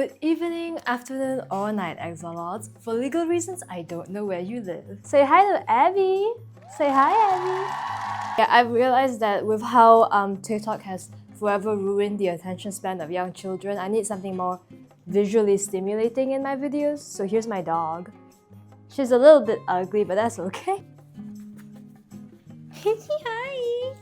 Good evening, afternoon, or night, AXOLOTS. For legal reasons, I don't know where you live. Say hi to Abby. Say hi, Abby. Yeah, I've realized that with how TikTok has forever ruined the attention span of young children, I need something more visually stimulating in my videos. So here's my dog. She's a little bit ugly, but that's okay. Hi!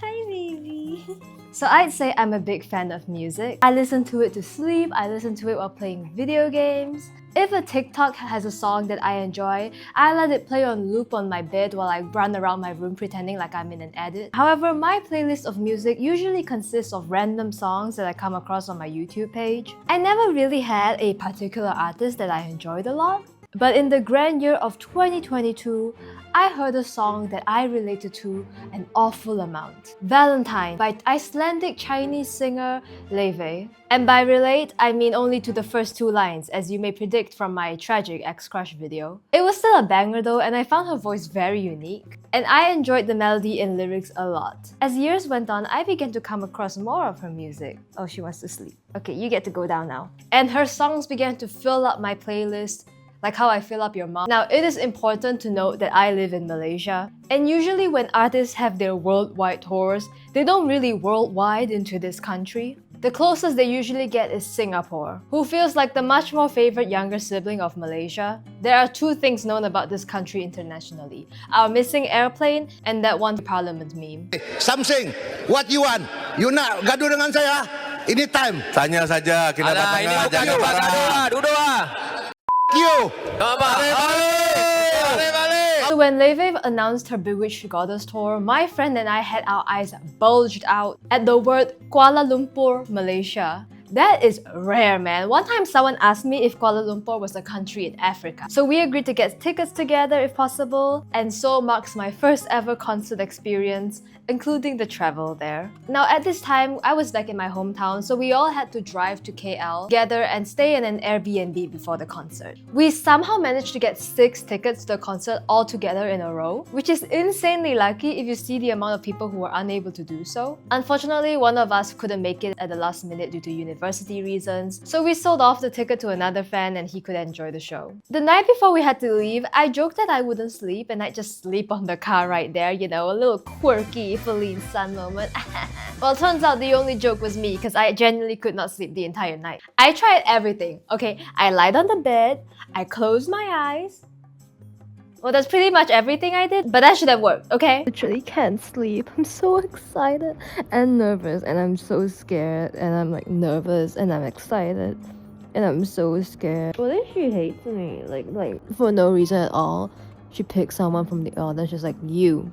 Hi, baby! So I'd say I'm a big fan of music. I listen to it to sleep, I listen to it while playing video games. If a TikTok has a song that I enjoy, I let it play on loop on my bed while I run around my room pretending like I'm in an edit. However, my playlist of music usually consists of random songs that I come across on my YouTube page. I never really had a particular artist that I enjoyed a lot. But in the grand year of 2022, I heard a song that I related to an awful amount. Valentine by Icelandic Chinese singer LAUFEY. And by relate, I mean only to the first two lines, as you may predict from my tragic ex-crush video. It was still a banger though, and I found her voice very unique. And I enjoyed the melody and lyrics a lot. As years went on, I began to come across more of her music. Oh, she wants to sleep. Okay, you get to go down now. And her songs began to fill up my playlist, like how I fill up your mom. Now, it is important to note that I live in Malaysia, and usually when artists have their worldwide tours, they don't really worldwide into this country. The closest they usually get is Singapore, who feels like the much more favorite younger sibling of Malaysia. There are two things known about this country internationally: our missing airplane and that one Parliament meme. Something, what you want? You nak gaduh dengan saya? Anytime. Tanya saja, kena tengah, jangan marah. Duduk lah. You. So when LAUFEY announced her Bewitched Goddess tour, my friend and I had our eyes bulged out at the word Kuala Lumpur, Malaysia. That is rare, man. One time someone asked me if Kuala Lumpur was a country in Africa. So we agreed to get tickets together if possible, and so marks my first ever concert experience, including the travel there. Now at this time, I was back in my hometown, so we all had to drive to KL together and stay in an Airbnb before the concert. We somehow managed to get 6 tickets to the concert all together in a row, which is insanely lucky if you see the amount of people who were unable to do so. Unfortunately, one of us couldn't make it at the last minute due to university reasons, so we sold off the ticket to another fan and he could enjoy the show. The night before we had to leave, I joked that I wouldn't sleep and I'd just sleep on the car right there, you know, a little quirky Faline sun moment. Well, turns out the only joke was me because I genuinely could not sleep the entire night. I tried everything. Okay, I lied on the bed, I closed my eyes. Well, that's pretty much everything I did, but that should have worked, okay? I literally can't sleep. I'm so excited and nervous, and I'm so scared, and I'm like nervous, and I'm excited, and I'm so scared. What if she hates me? Like for no reason at all. She picks someone from the audience, just like you.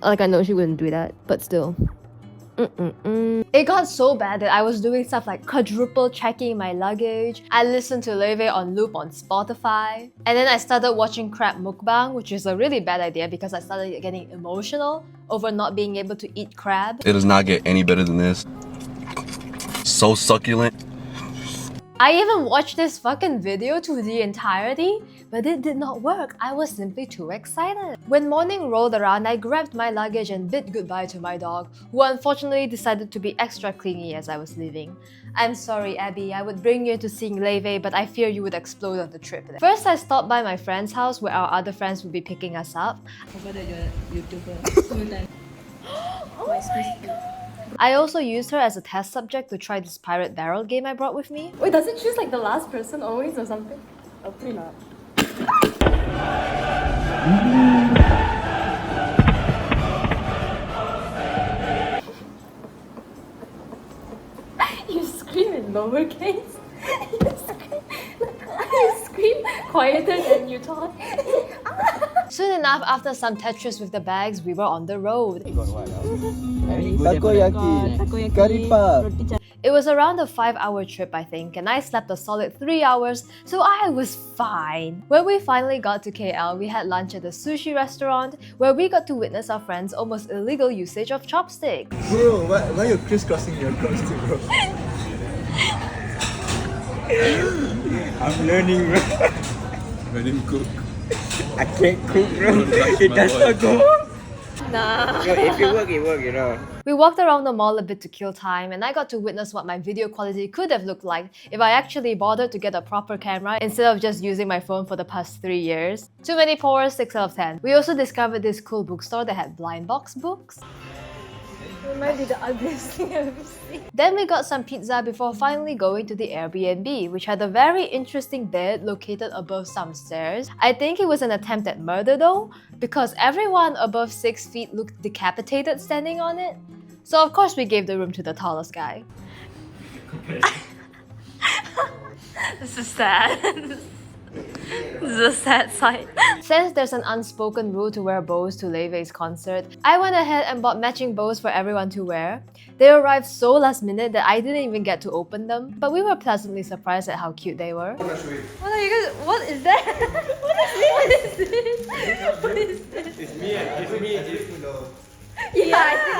Like I know she wouldn't do that, but still. It got so bad that I was doing stuff like quadruple checking my luggage. I listened to LAUFEY on loop on Spotify. And then I started watching crab mukbang, which is a really bad idea because I started getting emotional over not being able to eat crab. It does not get any better than this. So succulent. I even watched this fucking video to the entirety, but it did not work. I was simply too excited. When morning rolled around, I grabbed my luggage and bid goodbye to my dog, who unfortunately decided to be extra clingy as I was leaving. I'm sorry, Abby, I would bring you to seeing LAUFEY, but I fear you would explode on the trip. First, I stopped by my friend's house where our other friends would be picking us up. Oh my God. I also used her as a test subject to try this pirate barrel game I brought with me. Wait, does it choose like the last person always or something? Hopefully not. You scream in lowercase. You scream quieter than you talk. Soon enough, after some Tetris with the bags, we were on the road. Takoyaki, curry puff. It was around a 5-hour trip, I think, and I slept a solid 3 hours, so I was fine. When we finally got to KL, we had lunch at a sushi restaurant where we got to witness our friends' almost illegal usage of chopsticks. Bro, why are you crisscrossing your chopstick, bro? I'm learning, bro. Let him cook. I can't cook, bro. It does not go. Nah. No, if it work, you know. We walked around the mall a bit to kill time, and I got to witness what my video quality could have looked like if I actually bothered to get a proper camera instead of just using my phone for the past 3 years. Too many pores, 6 out of 10. We also discovered this cool bookstore that had blind box books. It might be the ugliest thing I've ever seen. Then we got some pizza before finally going to the Airbnb, which had a very interesting bed located above some stairs. I think it was an attempt at murder though, because everyone above 6 feet looked decapitated standing on it. So of course we gave the room to the tallest guy. This is sad. This is a sad sight. Since there's an unspoken rule to wear bows to LAUFEY's concert, I went ahead and bought matching bows for everyone to wear. They arrived so last minute that I didn't even get to open them, but we were pleasantly surprised at how cute they were. What are you guys? What is that? What is this? What is this? It's me. Yeah, I think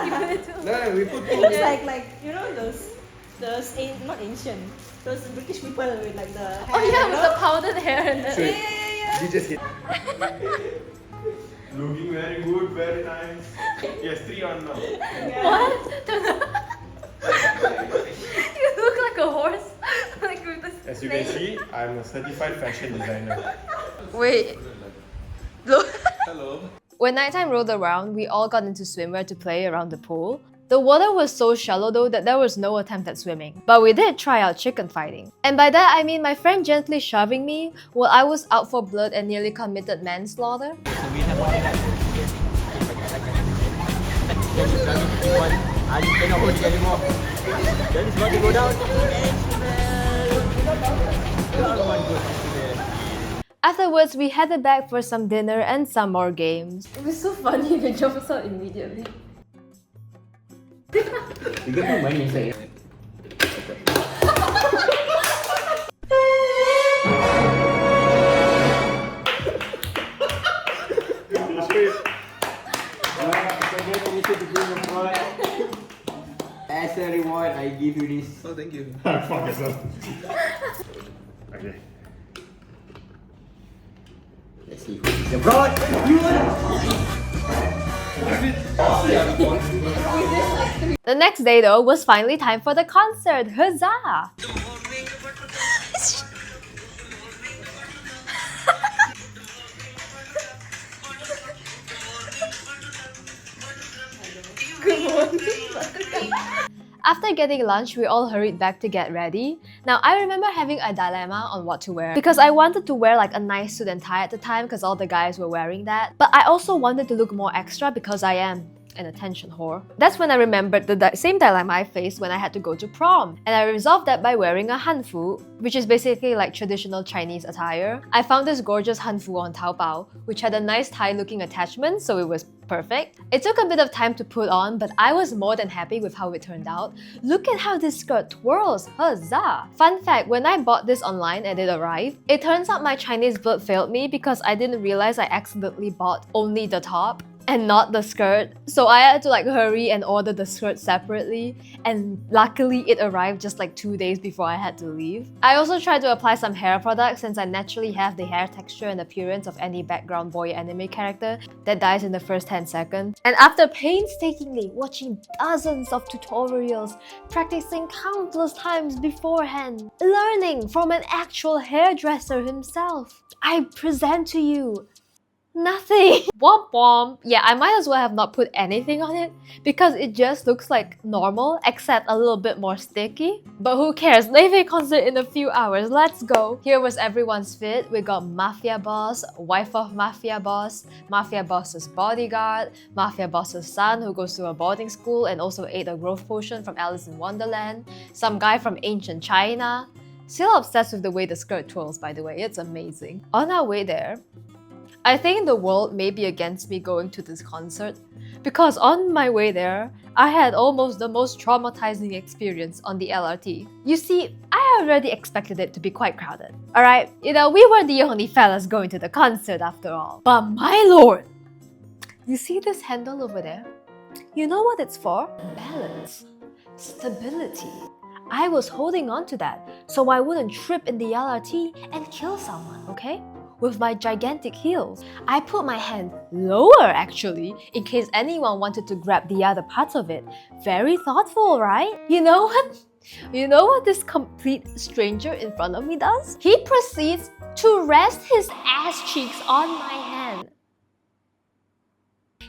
you put it too. No, we put It looks like you know those not ancient, those British people with like the hair. Oh yeah, with the powdered hair and the. Yeah. You just hit. Looking very good, very nice. Yes, 3 on now. What? You look like a horse. Like with the As you can see, I'm a certified fashion designer. Wait. Look. Hello. When nighttime rolled around, we all got into swimwear to play around the pool. The water was so shallow though that there was no attempt at swimming. But we did try out chicken fighting. And by that I mean my friend gently shoving me while I was out for blood and nearly committed manslaughter. Afterwards, we headed back for some dinner and some more games. It was so funny if it jumps out immediately. You can put money inside. As a reward, I give you this. Oh, thank you. Fuck yourself. Okay. Let's see who's the broad. The next day though was finally time for the concert. Huzzah! After getting lunch, we all hurried back to get ready. Now, I remember having a dilemma on what to wear because I wanted to wear like a nice suit and tie at the time because all the guys were wearing that. But I also wanted to look more extra because I am an attention whore. That's when I remembered the same dilemma I faced when I had to go to prom. And I resolved that by wearing a hanfu, which is basically like traditional Chinese attire. I found this gorgeous hanfu on Taobao, which had a nice tie-looking attachment, so it was perfect. It took a bit of time to put on, but I was more than happy with how it turned out. Look at how this skirt twirls, huzzah! Fun fact, when I bought this online and it arrived, it turns out my Chinese blood failed me because I didn't realize I accidentally bought only the top and not the skirt. So I had to like hurry and order the skirt separately, and luckily it arrived just like 2 days before I had to leave. I also tried to apply some hair products since I naturally have the hair texture and appearance of any background boy anime character that dies in the first 10 seconds. And after painstakingly watching dozens of tutorials, practicing countless times beforehand, learning from an actual hairdresser himself, I present to you nothing. Womp womp. Yeah, I might as well have not put anything on it because it just looks like normal except a little bit more sticky. But who cares? LAUFEY concert in a few hours. Let's go. Here was everyone's fit. We got Mafia Boss, wife of Mafia Boss, Mafia Boss's bodyguard, Mafia Boss's son who goes to a boarding school and also ate a growth potion from Alice in Wonderland, some guy from ancient China. Still obsessed with the way the skirt twirls, by the way. It's amazing. On our way there, I think the world may be against me going to this concert because on my way there, I had almost the most traumatizing experience on the LRT. You see, I already expected it to be quite crowded. Alright, you know, we were the only fellas going to the concert after all. But my lord! You see this handle over there? You know what it's for? Balance. Stability. I was holding on to that so I wouldn't trip in the LRT and kill someone, okay? with my gigantic heels. I put my hand lower actually, in case anyone wanted to grab the other part of it. Very thoughtful, right? You know what? You know what this complete stranger in front of me does? He proceeds to rest his ass cheeks on my hand.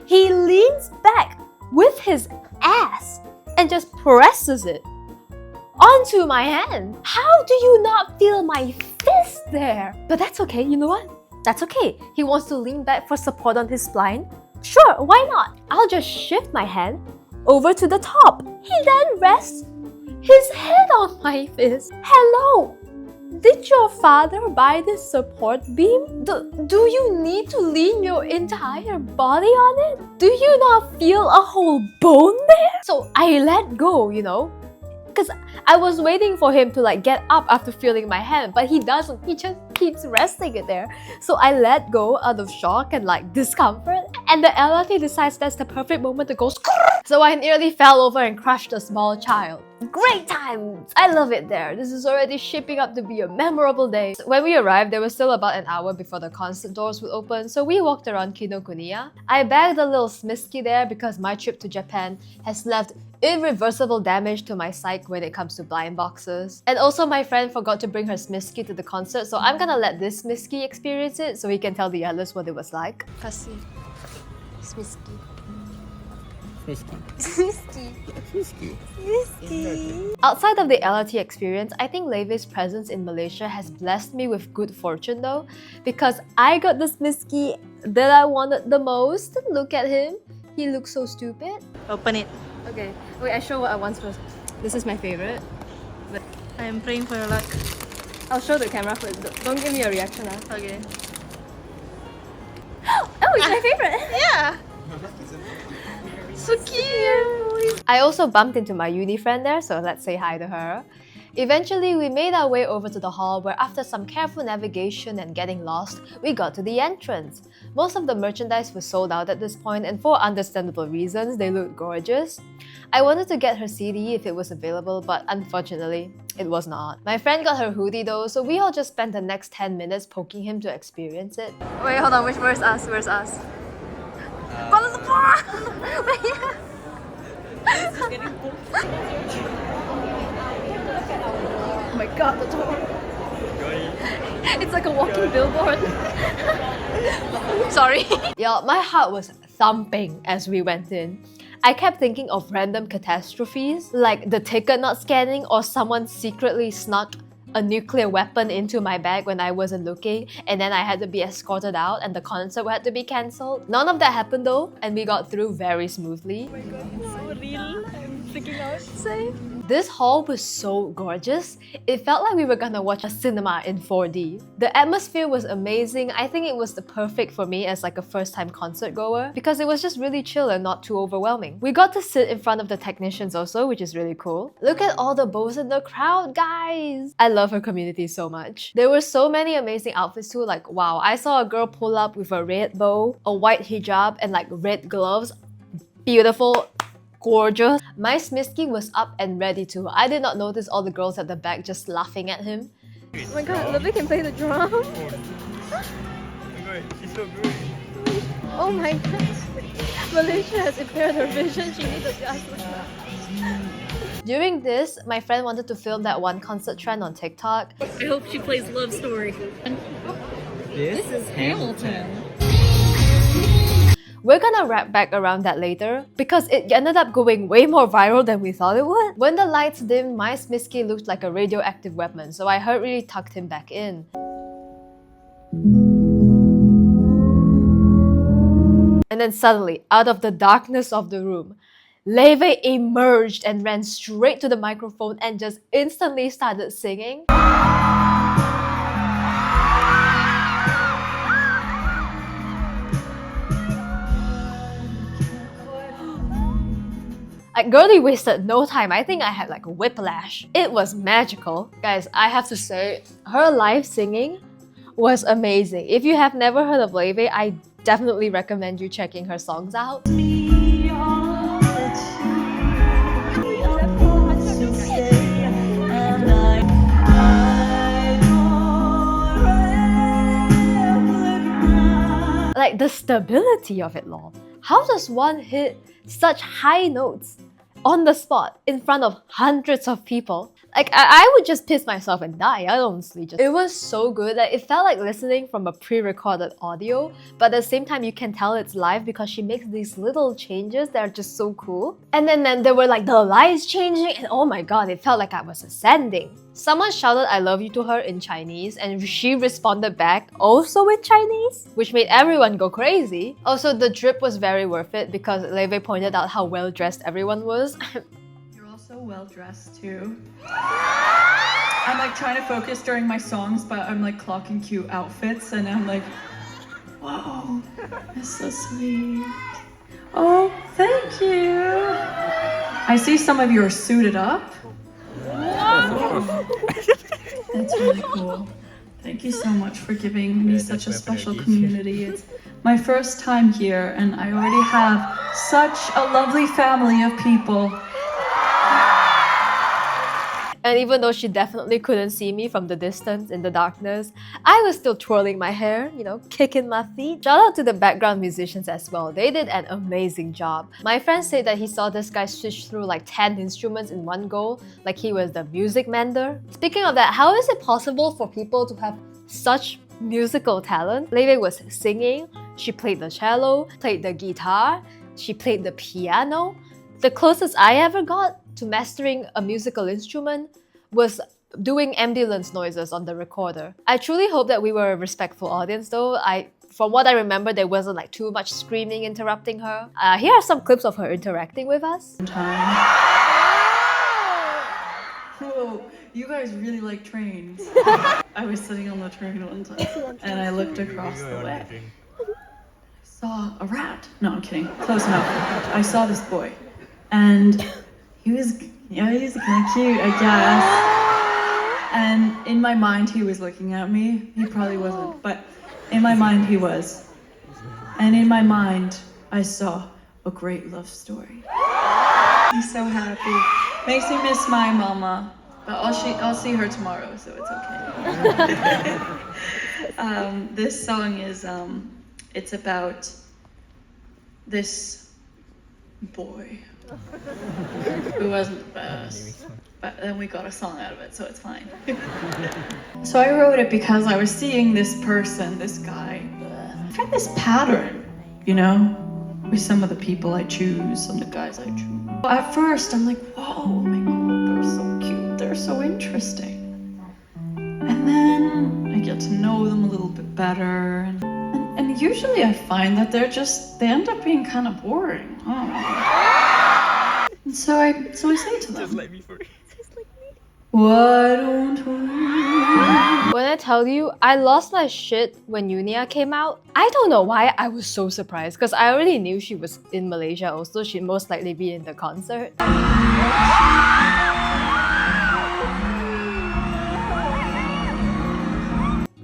He leans back with his ass and just presses it onto my hand. How do you not feel my fist there? But that's okay, you know what? That's okay. He wants to lean back for support on his spine. Sure, why not? I'll just shift my hand over to the top. He then rests his head on my fist. Hello! Did your father buy this support beam? Do you need to lean your entire body on it? Do you not feel a whole bone there? So I let go, you know? Because I was waiting for him to like get up after feeling my hand, but he doesn't. He just keeps resting it there. So I let go out of shock and like discomfort, and the LRT decides that's the perfect moment to go skrrr. So I nearly fell over and crushed a small child. Great times! I love it there. This is already shaping up to be a memorable day. When we arrived, there was still about an hour before the concert doors would open, so we walked around Kinokuniya. I bagged a little smisky there because my trip to Japan has left irreversible damage to my psyche when it comes to blind boxes. And also my friend forgot to bring her smisky to the concert, so I'm gonna let this smisky experience it so he can tell the others what it was like. Kasi smisky. Outside of the LRT experience, I think LAUFEY's presence in Malaysia has blessed me with good fortune though, because I got the smisky that I wanted the most. Look at him. He looks so stupid. Open it. Okay, wait, I show what I want first. This is my favorite. But I am praying for your luck. I'll show the camera first. Don't give me a reaction now. Okay. Oh, it's my favorite! Yeah! So cute! I also bumped into my uni friend there, so let's say hi to her. Eventually, we made our way over to the hall where after some careful navigation and getting lost, we got to the entrance. Most of the merchandise was sold out at this point, and for understandable reasons, they looked gorgeous. I wanted to get her CD if it was available, but unfortunately, it was not. My friend got her hoodie though, so we all just spent the next 10 minutes poking him to experience it. Wait, hold on. Where's us? Where's us? Kuala Lumpur! Oh my god, the door! It's like a walking billboard. Sorry. Y'all, my heart was thumping as we went in. I kept thinking of random catastrophes, like the ticket not scanning or someone secretly snuck a nuclear weapon into my bag when I wasn't looking, and then I had to be escorted out and the concert had to be cancelled. None of that happened though, and we got through very smoothly. Oh my god, it's so real. I'm freaking out. Safe. This hall was so gorgeous. It felt like we were gonna watch a cinema in 4D. The atmosphere was amazing. I think it was the perfect for me as like a first-time concert goer because it was just really chill and not too overwhelming. We got to sit in front of the technicians also, which is really cool. Look at all the bows in the crowd, guys! I love her community so much. There were so many amazing outfits too, like wow, I saw a girl pull up with a red bow, a white hijab, and like red gloves. Beautiful. Gorgeous. My smisky was up and ready too. I did not notice all the girls at the back just laughing at him. Oh my god, Lovely can play the drum. She's so good. Oh my god. Malaysia has impaired her vision. She needs a glasses. During this, my friend wanted to film that one concert trend on TikTok. I hope she plays Love Story. This is Hamilton. We're gonna wrap back around that later because it ended up going way more viral than we thought it would. When the lights dimmed, my smisky looked like a radioactive weapon, so I hurriedly tucked him back in. And then suddenly, out of the darkness of the room, LAUFEY emerged and ran straight to the microphone and just instantly started singing. Like, girlie wasted no time. I think I had like whiplash. It was magical. Guys, I have to say, her live singing was amazing. If you have never heard of LAUFEY, I definitely recommend you checking her songs out. Like the stability of it, lol. How does one hit such high notes on the spot in front of hundreds of people? Like, I would just piss myself and die. I honestly just... It was so good that it felt like listening from a pre-recorded audio, but at the same time you can tell it's live because she makes these little changes that are just so cool. And then there were like the lights changing and oh my god, it felt like I was ascending. Someone shouted I love you to her in Chinese and she responded back also in Chinese, which made everyone go crazy. Also, the drip was very worth it because LAUFEY pointed out how well dressed everyone was. You're also well dressed too. I'm like trying to focus during my songs, but I'm like clocking cute outfits and I'm like, whoa, that's so sweet. Oh, thank you. I see some of you are suited up. That's really cool. Thank you so much for giving me such a special community. It's my first time here and I already have such a lovely family of people. And even though she definitely couldn't see me from the distance in the darkness, I was still twirling my hair, you know, kicking my feet. Shout out to the background musicians as well. They did an amazing job. My friend said that he saw this guy switch through like 10 instruments in one go, like he was the music mender. Speaking of that, how is it possible for people to have such musical talent? LAUFEY was singing, she played the cello, played the guitar, she played the piano. The closest I ever got to mastering a musical instrument was doing ambulance noises on the recorder. I truly hope that we were a respectful audience though. From what I remember, there wasn't like too much screaming interrupting her. Here are some clips of her interacting with us. Whoa, you guys really like trains. I was sitting on the train one time and I looked across the way. I saw a rat. No, I'm kidding. Close enough. I saw this boy and he was kind of cute, I guess. And in my mind, he was looking at me. He probably wasn't, but in my mind, he was. And in my mind, I saw a great love story. I'm so happy. Makes me miss my mama, but I'll see her tomorrow, so it's okay. This song is it's about this boy who wasn't the best, but then we got a song out of it, so it's fine. So I wrote it because I was seeing this person, this guy. I had this pattern, you know, with some of the people I choose, some of the guys I choose. At first, I'm like, whoa, oh my god, they're so cute, they're so interesting. And then I get to know them a little bit better, and usually I find that they end up being kind of boring. I don't know. And so I say to them, just like me. Why don't we? When I tell you, I lost my shit when Unia came out. I don't know why I was so surprised because I already knew she was in Malaysia also. She'd most likely be in the concert.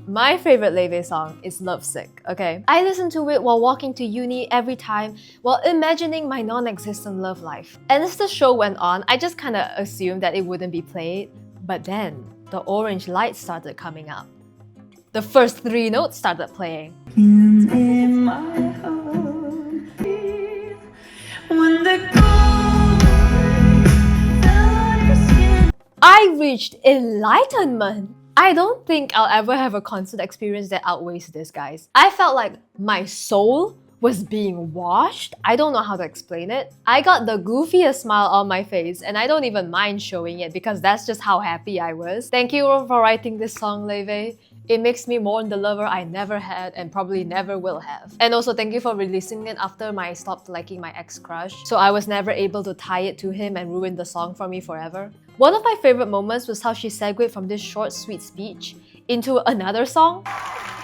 My favorite LAUFEY song is Lovesick, okay? I listen to it while walking to uni every time while imagining my non-existent love life. And as the show went on, I just kinda assumed that it wouldn't be played. But then, the orange lights started coming up. The first 3 notes started playing. In my home, when the cold fell on your skin. I reached enlightenment! I don't think I'll ever have a concert experience that outweighs this, guys. I felt like my soul was being washed. I don't know how to explain it. I got the goofiest smile on my face and I don't even mind showing it because that's just how happy I was. Thank you for writing this song, LAUFEY. It makes me mourn the lover I never had and probably never will have. And also thank you for releasing it after I stopped liking my ex-crush, so I was never able to tie it to him and ruin the song for me forever. One of my favorite moments was how she segued from this short, sweet speech into another song.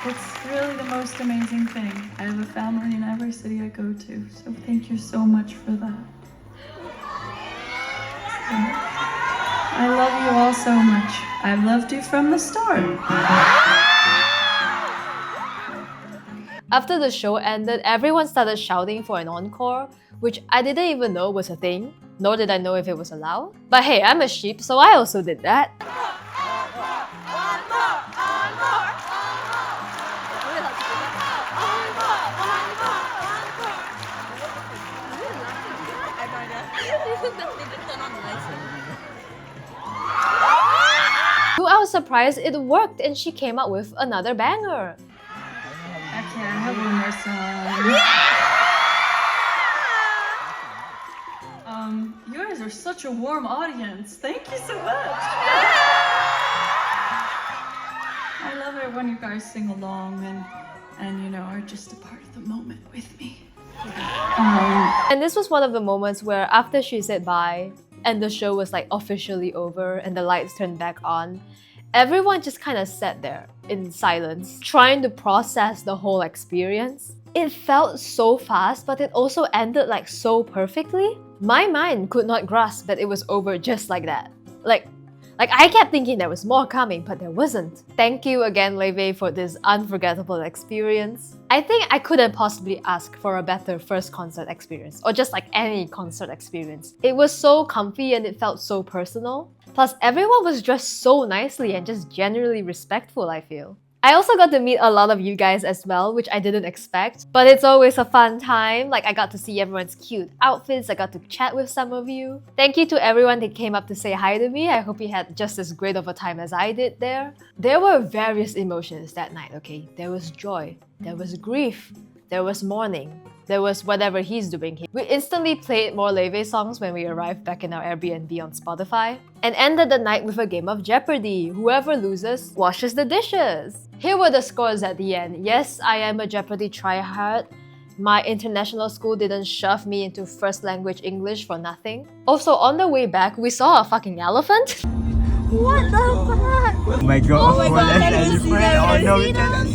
It's really the most amazing thing. I have a family in every city I go to, so thank you so much for that. I love you all so much. I've loved you from the start. After the show ended, everyone started shouting for an encore, which I didn't even know was a thing, nor did I know if it was allowed. But hey, I'm a sheep, so I also did that. was surprised it worked and she came up with another banger. Okay, I have one more song. You guys are such a warm audience. Thank you so much. I love it when you guys sing along and you know, are just a part of the moment with me. And this was one of the moments where after she said bye and the show was like officially over and the lights turned back on, everyone just kind of sat there in silence, trying to process the whole experience. It felt so fast, but it also ended like so perfectly. My mind could not grasp that it was over just like that. Like I kept thinking there was more coming, but there wasn't. Thank you again, LAUFEY, for this unforgettable experience. I think I couldn't possibly ask for a better first concert experience, or just like any concert experience. It was so comfy and it felt so personal. Plus, everyone was dressed so nicely and just generally respectful, I feel. I also got to meet a lot of you guys as well, which I didn't expect. But it's always a fun time. Like, I got to see everyone's cute outfits. I got to chat with some of you. Thank you to everyone that came up to say hi to me. I hope you had just as great of a time as I did there. There were various emotions that night, okay? There was joy. There was grief. There was mourning. There was whatever he's doing. We instantly played more LAUFEY songs when we arrived back in our Airbnb on Spotify. And ended the night with a game of Jeopardy! Whoever loses washes the dishes! Here were the scores at the end. Yes, I am a Jeopardy tryhard. My international school didn't shove me into first language English for nothing. Also, on the way back, we saw a fucking elephant. What the fuck? Oh my god, Oh my god, can you see that? Oh no, we can't.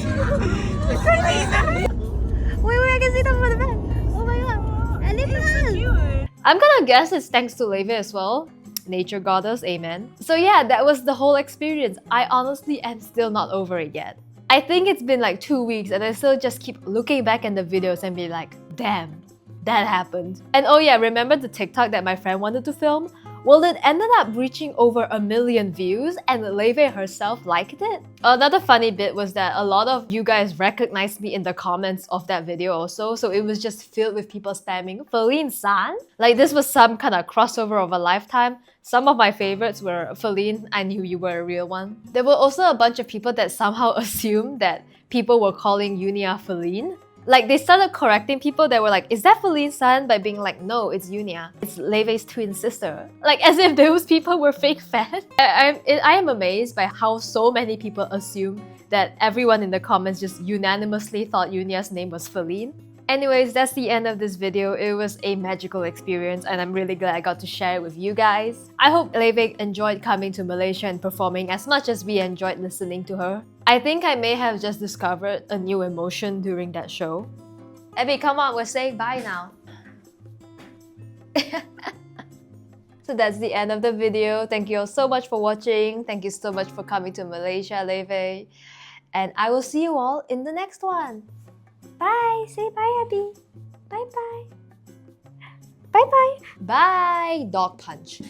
Wait, I can see them from the back. Oh my god, elephant! I'm gonna guess it's thanks to LAUFEY as well. Nature goddess, amen. So yeah, that was the whole experience. I honestly am still not over it yet. I think it's been like 2 weeks and I still just keep looking back at the videos and be like, damn, that happened. And oh yeah, remember the TikTok that my friend wanted to film? Well, it ended up reaching over 1 million views and LAUFEY herself liked it. Another funny bit was that a lot of you guys recognized me in the comments of that video also, so it was just filled with people spamming Faline-san. Like this was some kind of crossover of a lifetime. Some of my favorites were Faline, I knew you were a real one. There were also a bunch of people that somehow assumed that people were calling Unia Faline. Like, they started correcting people that were like, is that Faline-san? By being like, no, it's Unia. It's LAUFEY's twin sister. Like, as if those people were fake fans. I am amazed by how so many people assume that everyone in the comments just unanimously thought Unia's name was Faline. Anyways, that's the end of this video. It was a magical experience and I'm really glad I got to share it with you guys. I hope LAUFEY enjoyed coming to Malaysia and performing as much as we enjoyed listening to her. I think I may have just discovered a new emotion during that show. Abby, come on, we're saying bye now. So that's the end of the video. Thank you all so much for watching. Thank you so much for coming to Malaysia, LAUFEY. And I will see you all in the next one. Bye! Say bye, Abby. Bye-bye. Bye-bye. Bye, dog punch.